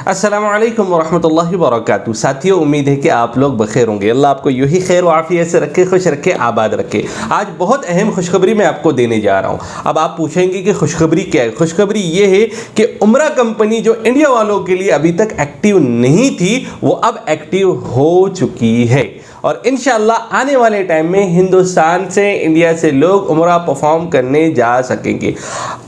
अस्सलामु अलैकुम वरहमतुल्लाहि वबरकातुहू। साथियों, उम्मीद है कि आप लोग बखैर होंगे। अल्लाह आपको यूं ही खैर व आफियत से रखे, खुश रखे, आबाद रखे। आज बहुत अहम खुशखबरी मैं आपको देने जा रहा हूँ। अब आप पूछेंगे कि खुशखबरी क्या है। खुशखबरी ये है कि उम्रा कंपनी जो इंडिया वालों के लिए अभी तक एक्टिव नहीं थी, वो अब एक्टिव हो चुकी है और इंशाअल्लाह आने वाले टाइम में हिंदुस्तान से, इंडिया से लोग उम्रा परफॉर्म करने जा सकेंगे।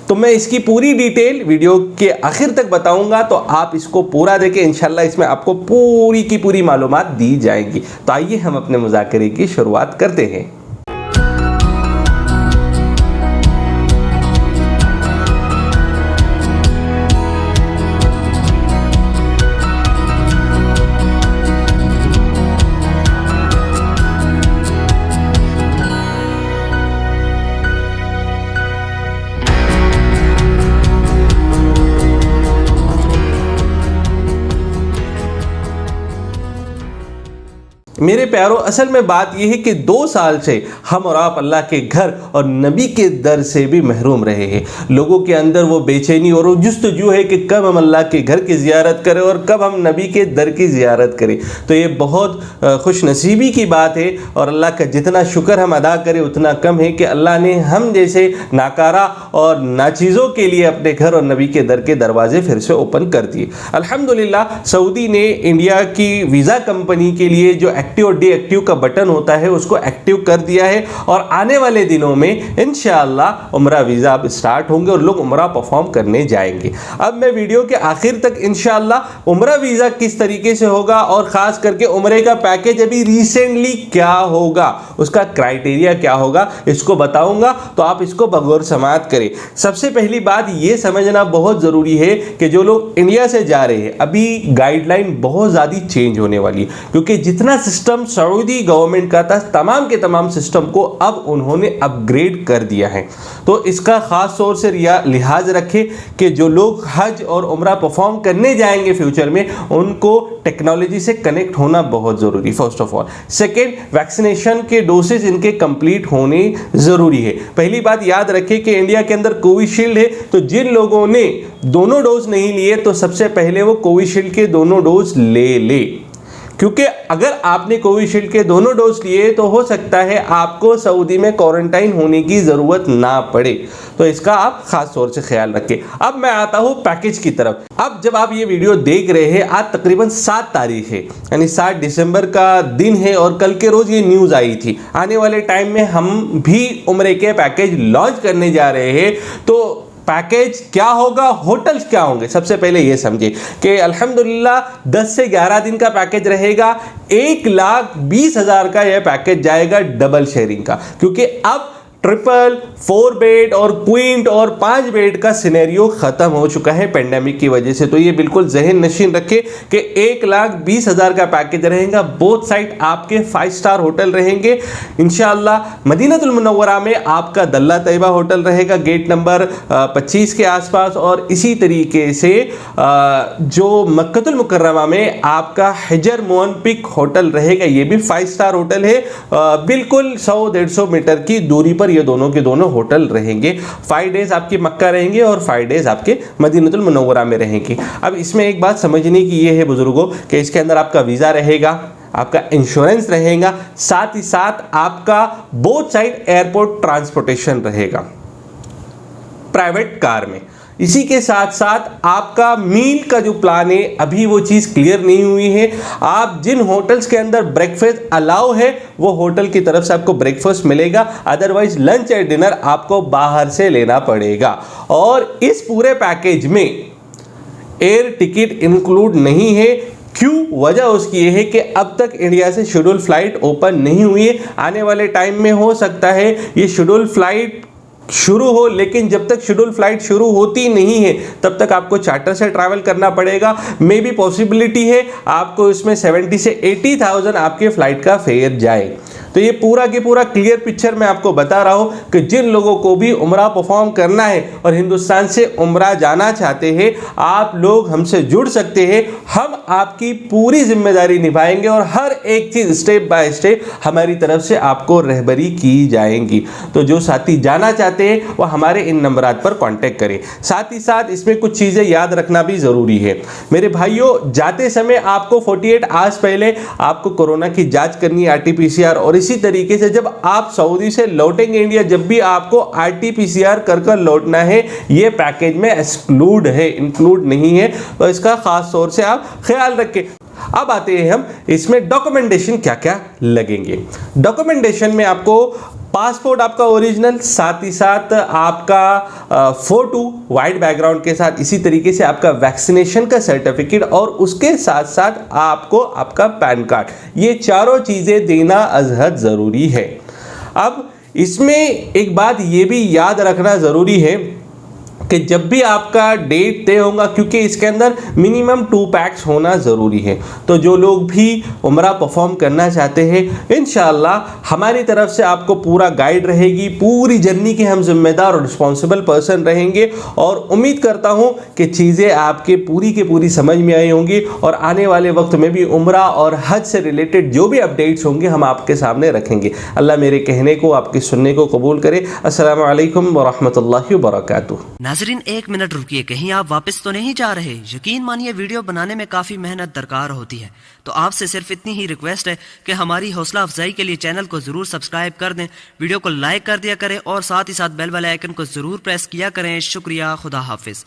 तो मैं इसकी पूरी डिटेल वीडियो के आखिर तक बताऊंगा, तो आप इसको पूरा देखें। इंशाल्लाह इसमें आपको पूरी की पूरी मालूमात दी जाएंगी। तो आइए हम अपने मुज़ाकरे की शुरुआत करते हैं। मेरे प्यारों, असल में बात यह है कि 2 साल से हम और आप अल्लाह के घर और नबी के दर से भी महरूम रहे हैं। लोगों के अंदर वो बेचैनी और वो जुस्तजू है कि कब हम अल्लाह के घर की ज़ियारत करें और कब हम नबी के दर की ज़ियारत करें। तो ये बहुत खुश नसीबी की बात है और अल्लाह का जितना शुक्र हम अदा करें उतना कम है कि अल्लाह ने हम जैसे नाकारा और नाचीज़ों के लिए अपने घर और नबी के दर के दरवाजे फिर से ओपन कर दिए। अल्हम्दुलिल्लाह, सऊदी ने इंडिया की वीज़ा कंपनी के लिए जो एक्टिव और डीएक्टिव का बटन होता है उसको एक्टिव कर दिया है और आने वाले दिनों में इंशाअल्लाह उम्रा वीज़ा अब स्टार्ट होंगे और लोग उम्रा परफॉर्म करने जाएंगे। अब मैं वीडियो के आखिर तक इंशाअल्लाह उम्रा वीज़ा किस तरीके से होगा और ख़ास करके उम्रे का पैकेज अभी रिसेंटली क्या होगा, उसका क्राइटेरिया क्या होगा, इसको बताऊंगा। तो आप इसको बगौर समाअत करें। सबसे पहली बात ये समझना बहुत ज़रूरी है कि जो लोग इंडिया से जा रहे हैं, अभी गाइडलाइन बहुत ज़्यादा चेंज होने वाली है, क्योंकि जितना सिस्टम सऊदी गवर्नमेंट का था तमाम के तमाम सिस्टम को अब उन्होंने अपग्रेड कर दिया है। तो इसका खास तौर से लिहाज रखें कि जो लोग हज और उम्रा परफॉर्म करने जाएंगे फ्यूचर में, उनको टेक्नोलॉजी से कनेक्ट होना बहुत ज़रूरी, first of all. Second, vaccination के डोसेज इनके कंप्लीट होने ज़रूरी है। पहली बात याद रखें कि इंडिया के अंदर कोविशील्ड है, तो जिन लोगों ने दोनों डोज नहीं लिए तो सबसे पहले वो कोविशील्ड के दोनों डोज ले, क्योंकि अगर आपने कोविशील्ड के दोनों डोज लिए तो हो सकता है आपको सऊदी में क्वारंटाइन होने की ज़रूरत ना पड़े। तो इसका आप खास तौर से ख्याल रखें। अब मैं आता हूँ पैकेज की तरफ। अब जब आप ये वीडियो देख रहे हैं, आज तकरीबन 7 तारीख है, यानी 7 दिसंबर का दिन है और कल के रोज़ ये न्यूज़ आई थी। आने वाले टाइम में हम भी उम्रे के पैकेज लॉन्च करने जा रहे हैं। तो पैकेज क्या होगा, होटल्स क्या होंगे, सबसे पहले ये समझे कि अल्हम्दुलिल्लाह 10 से 11 दिन का पैकेज रहेगा। 1,20,000 का यह पैकेज जाएगा डबल शेयरिंग का, क्योंकि अब ट्रिपल, 4 बेड और क्वीन और 5 बेड का सिनेरियो ख़त्म हो चुका है पेंडेमिक की वजह से। तो ये बिल्कुल जहन नशीन रखे कि 1,20,000 का पैकेज रहेगा। बोथ साइड आपके 5 स्टार होटल रहेंगे इंशाअल्लाह। मदीनतुल मुनव्वरा में आपका दल्ला तैयबा होटल रहेगा गेट नंबर 25 के आसपास, और इसी तरीके से जो मक्कतुल मुकर्रमा में आपका हिजर मोहन पिक होटल रहेगा, ये भी 5 स्टार होटल है। बिल्कुल 100-150 मीटर की दूरी पर ये दोनों के दोनों होटल रहेंगे। 5 डेज आपकी मक्का रहेंगे और 5 डेज आपके मदीनतुल मुनव्वरा में रहेंगे। अब इसमें एक बात समझने की ये है बुजुर्गों कि इसके अंदर आपका वीज़ा रहेगा, आपका इंश्योरेंस रहेगा, साथ ही साथ आपका बोथ साइड एयरपोर्ट ट्रांसपोर्टेशन रहेगा प्राइवेट कार में। इसी के साथ साथ आपका मील का जो प्लान है, अभी वो चीज़ क्लियर नहीं हुई है। आप जिन होटल्स के अंदर ब्रेकफास्ट अलाउ है वो होटल की तरफ से आपको ब्रेकफास्ट मिलेगा, अदरवाइज लंच या डिनर आपको बाहर से लेना पड़ेगा। और इस पूरे पैकेज में एयर टिकट इंक्लूड नहीं है। क्यों? वजह उसकी ये है कि अब तक इंडिया से शेड्यूल फ्लाइट ओपन नहीं हुई है। आने वाले टाइम में हो सकता है ये शेड्यूल फ्लाइट शुरू हो, लेकिन जब तक शेड्यूल फ्लाइट शुरू होती नहीं है तब तक आपको चार्टर से ट्रैवल करना पड़ेगा। मे बी पॉसिबिलिटी है आपको इसमें 70 से 80,000 आपके फ्लाइट का फेयर जाए। तो तो ये पूरा की पूरा क्लियर पिक्चर मैं आपको बता रहा हूँ कि जिन लोगों को भी उम्रा परफॉर्म करना है और हिंदुस्तान से उम्रा जाना चाहते हैं, आप लोग हमसे जुड़ सकते हैं। हम आपकी पूरी जिम्मेदारी निभाएंगे और हर एक चीज़ स्टेप बाय स्टेप हमारी तरफ से आपको रहबरी की जाएंगी। तो जो साथी जाना चाहते हैं वो हमारे इन नंबरात पर कांटेक्ट करें। साथ ही साथ इसमें कुछ चीज़ें याद रखना भी ज़रूरी है मेरे भाइयों। जाते समय आपको 48 आवर्स पहले आपको कोरोना की जांच करनी है, RT-PCR, और इसी तरीके से जब आप सऊदी से लौटेंगे इंडिया, जब भी आपको RT-PCR कर लौटना है। ये पैकेज में एक्सक्लूड है, इंक्लूड नहीं है, तो इसका खास तौर से आप ख्याल रखें। अब आते हैं हम इसमें डॉक्यूमेंटेशन क्या क्या लगेंगे। डॉक्यूमेंटेशन में आपको पासपोर्ट आपका ओरिजिनल, साथ ही साथ आपका फोटो वाइट बैकग्राउंड के साथ, इसी तरीके से आपका वैक्सीनेशन का सर्टिफिकेट और उसके साथ साथ आपको आपका पैन कार्ड, ये चारों चीज़ें देना अजहद ज़रूरी है। अब इसमें एक बात ये भी याद रखना ज़रूरी है कि जब भी आपका डेट तय होगा, क्योंकि इसके अंदर मिनिमम 2 पैक्स होना ज़रूरी है, तो जो लोग भी उम्रा परफॉर्म करना चाहते हैं, इंशाअल्लाह हमारी तरफ से आपको पूरा गाइड रहेगी। पूरी जर्नी के हम जिम्मेदार और रिस्पॉन्सिबल पर्सन रहेंगे और उम्मीद करता हूं कि चीज़ें आपके पूरी के पूरी समझ में आई होंगी और आने वाले वक्त में भी उम्रा और हज से रिलेटेड जो भी अपडेट्स होंगे हम आपके सामने रखेंगे। अल्लाह मेरे कहने को, आपके सुनने को कबूल करे। अस्सलामु अलैकुम वरहमतुल्लाहि वबरकातुहू। नाजरीन, 1 मिनट रुकिए, कहीं आप वापस तो नहीं जा रहे। यकीन मानिए वीडियो बनाने में काफ़ी मेहनत दरकार होती है, तो आपसे सिर्फ इतनी ही रिक्वेस्ट है कि हमारी हौसला अफजाई के लिए चैनल को ज़रूर सब्सक्राइब कर दें, वीडियो को लाइक कर दिया करें और साथ ही साथ बेल वाले आइकन को ज़रूर प्रेस किया करें। शुक्रिया, खुदा हाफिज़।